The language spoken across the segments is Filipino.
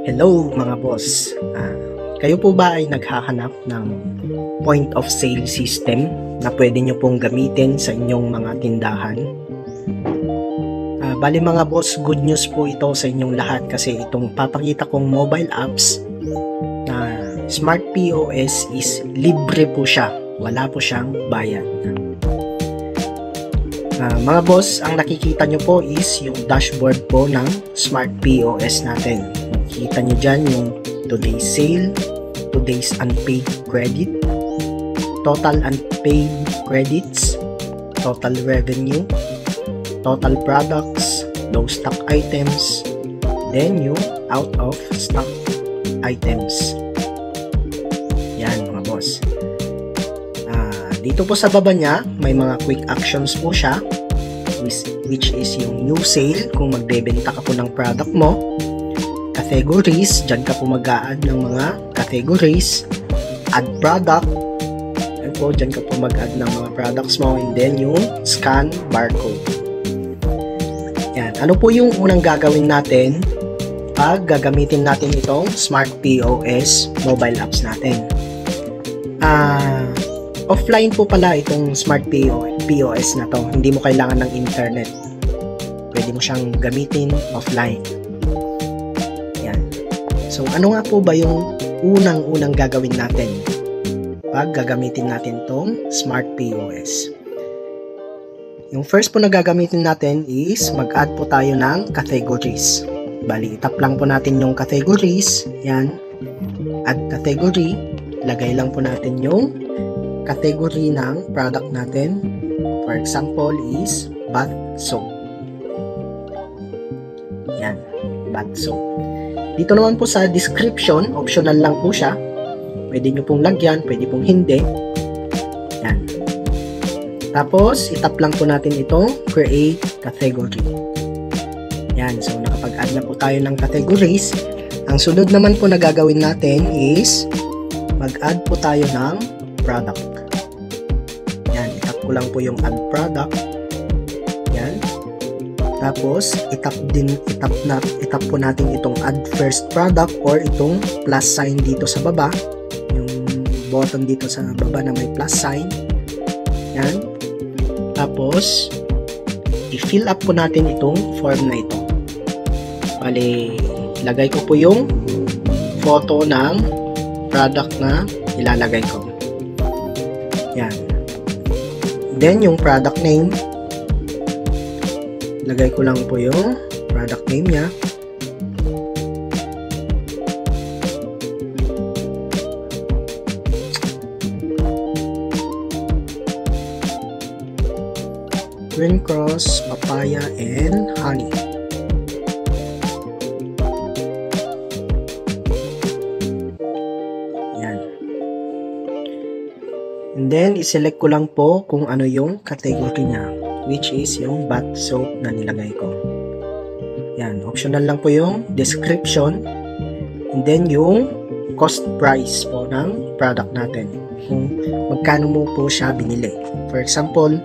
Hello mga boss. Kayo po ba ay naghahanap ng point of sale system na pwede nyo pong gamitin sa inyong mga tindahan? Bali mga boss, good news po ito sa inyong lahat kasi itong papakita kong mobile apps na Smart POS is libre po siya. Wala po siyang bayad. Mga boss, ang nakikita nyo po is yung dashboard po ng Smart POS natin. Kita nyo dyan yung today's sale, today's unpaid credit, total unpaid credits, total revenue, total products, low stock items, then yung out of stock items. Yan mga boss. Dito po sa baba niya, may mga quick actions po siya, which is yung new sale, kung magbebenta ka po ng product mo, categories, dyan ka po mag-a-add ng mga categories, add product, yan po, dyan ka po mag-add ng mga products mo, and then yung scan barcode. Yan, ano po yung unang gagawin natin pag gagamitin natin itong Smart POS mobile apps natin? Offline po pala itong Smart POS na to. Hindi mo kailangan ng internet. Pwede mo siyang gamitin offline. Yan. So, ano nga po ba yung unang gagawin natin pag gagamitin natin tong Smart POS? Yung first po na gagamitin natin is mag-add po tayo ng categories. Bali, itap lang po natin yung categories. Yan. Add category. Lagay lang po natin yung category ng product natin. For example is bath soap. Yan, bath soap. Dito naman po sa description, optional lang po siya. Pwede nyo pong lagyan, pwede pong hindi. Yan. Tapos, itap lang po natin itong create category. Yan, so nakapag-add na po tayo ng categories. Ang sunod naman po na gagawin natin is mag-add po tayo ng product. Yan, itap ko lang po yung add product. Yan. Tapos, itap po natin itong add first product or itong plus sign dito sa baba. Yung button dito sa baba na may plus sign. Yan. Tapos, i-fill up po natin itong form na ito. Bali, lagay ko po yung photo ng product na ilalagay ko. Yan. Then, yung product name, lagay ko lang po yung product name niya. Green Cross, Papaya, and Honey. And then, iselect ko lang po kung ano yung category niya, which is yung bath soap na nilagay ko. Yan, optional lang po yung description, and then yung cost price po ng product natin. Kung magkano mo po siya binili. For example,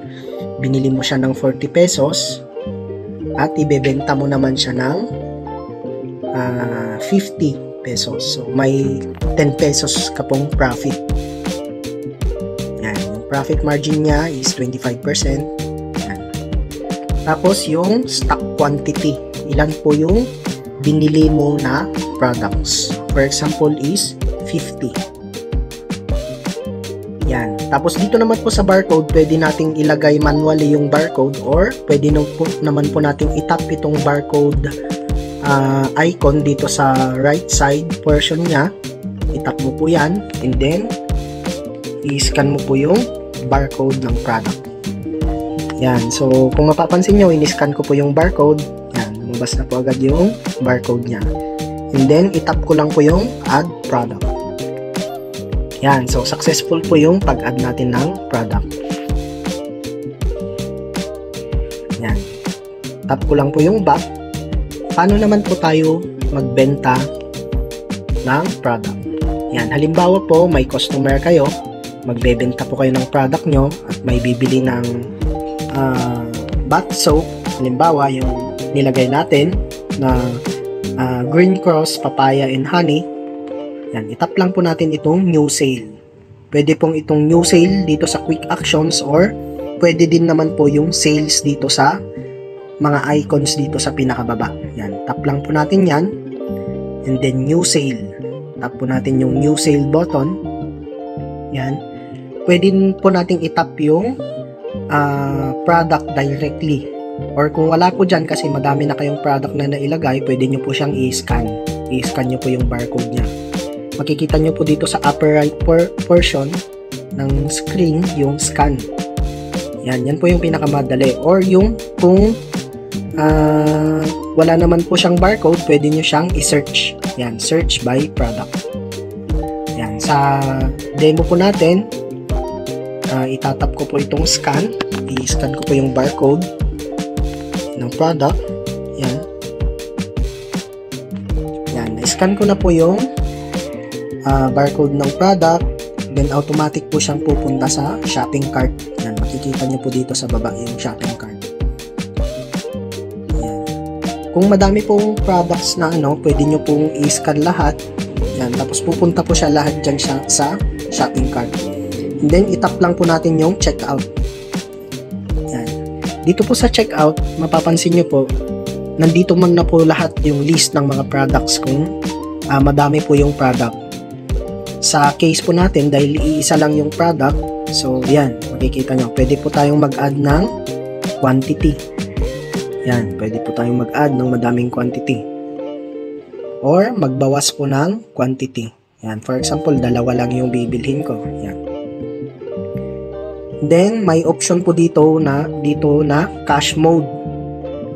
binili mo siya ng 40 pesos at ibebenta mo naman siya ng 50 pesos. So, may 10 pesos ka pong profit. Profit margin niya is 25%. Yan. Tapos yung stock quantity. Ilan po yung binili mo na products. For example is 50. Yan. Tapos dito naman po sa barcode, pwede nating ilagay manually yung barcode or pwede naman po nating itap itong barcode icon dito sa right side portion niya. Itap mo po yan and then i-scan mo po yung barcode ng product. Yan. So, kung mapapansin nyo, in-scan ko po yung barcode. Yan. Lumabas na po agad yung barcode niya. And then, itap ko lang po yung add product. Yan. So, successful po yung pag-add natin ng product. Yan. Tap ko lang po yung back. Paano naman po tayo magbenta ng product? Yan. Halimbawa po, may customer kayo. Magbebenta po kayo ng product nyo at may bibili ng bath soap. Halimbawa, yung nilagay natin na Green Cross, Papaya, and Honey. Yan, itap lang po natin itong new sale. Pwede pong itong new sale dito sa quick actions or pwede din naman po yung sales dito sa mga icons dito sa pinakababa. Yan, tap lang po natin yan. And then new sale. Tap po natin yung new sale button. Yan. Pwede po nating itap yung product directly. Or kung wala po dyan kasi madami na kayong product na nailagay, pwede nyo po siyang i-scan. I-scan nyo po yung barcode nya. Makikita nyo po dito sa upper right portion ng screen yung scan. Yan po yung pinakamadali. Or yung kung wala naman po siyang barcode, pwede nyo siyang i-search. Yan, search by product. Yan, sa demo po natin, itatap ko po itong scan. I-scan ko po yung barcode ng product. Yan. Yan, na-scan ko na po yung barcode ng product. Then automatic po siyang pupunta sa shopping cart. Yan, makikita nyo po dito sa baba yung shopping cart. Yan. Kung madami pong products na pwede nyo pong i-scan lahat. Yan, tapos pupunta po siya lahat dyan siya sa shopping cart. And then itap lang po natin yung checkout. Yan. Dito po sa checkout, mapapansin nyo po, nandito man na po lahat yung list ng mga products kung madami po yung product. Sa case po natin, dahil iisa lang yung product, so yan, makikita nyo, pwede po tayong mag-add ng quantity. Yan, pwede po tayong mag-add ng madaming quantity. Or magbawas po ng quantity. Yan, for example, 2 lang yung bibilhin ko. Yan. Then, may option po dito na cash mode.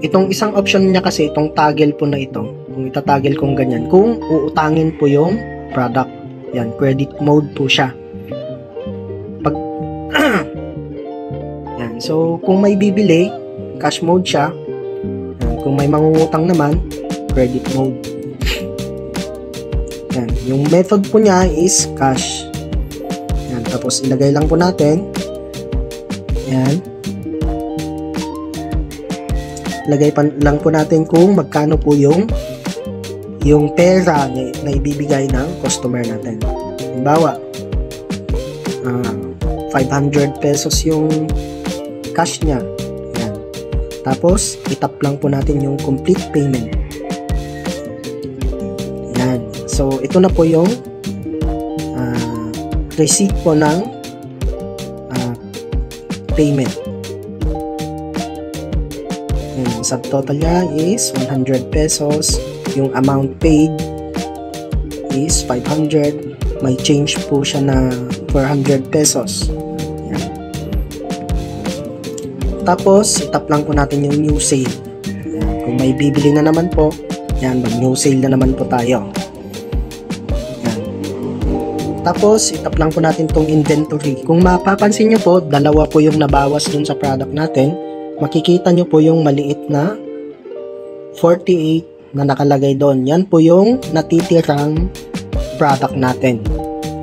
Itong isang option niya kasi, itong toggle po na ito, kung itatoggle kong ganyan, kung uutangin po yung product. Yan, credit mode po siya. Pag yan, so kung may bibili, cash mode siya. Yan, kung may mangungutang naman, credit mode. Yan, yung method po niya is cash. Yan, tapos ilagay lang po natin. Yan. Lagay lang po natin kung magkano po yung pera na ibibigay ng customer natin. Halimbawa, 500 pesos yung cash niya. Yan. Tapos, itap lang po natin yung complete payment. Yan. So, ito na po yung receipt po ng payment. Yan. Subtotal niya is 100 pesos. Yung amount paid is 500. May change po siya na 400 pesos. Yan. Tapos, itap lang po natin yung new sale. Yan. Kung may bibili na naman po, yan, mag-new sale na naman po tayo. Yan. Tapos, itap lang po natin tong inventory. Kung mapapansin nyo po, 2 po yung nabawas dun sa product natin. Makikita nyo po yung maliit na 48 na nakalagay doon. Yan po yung natitirang product natin.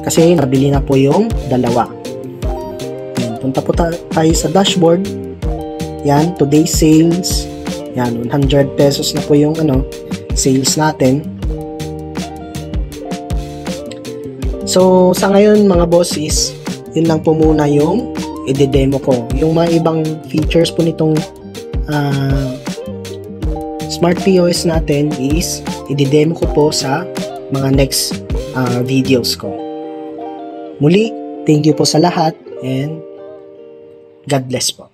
Kasi nabili na po yung 2. Yan, punta po tayo sa dashboard. Yan, today's sales. Yan, 100 pesos na po yung sales natin. So, sa ngayon mga bosses, yun lang po muna yung i-demo ko. Yung mga ibang features po nitong Smart POS natin is i-demo ko po sa mga next videos ko. Muli, thank you po sa lahat and God bless po.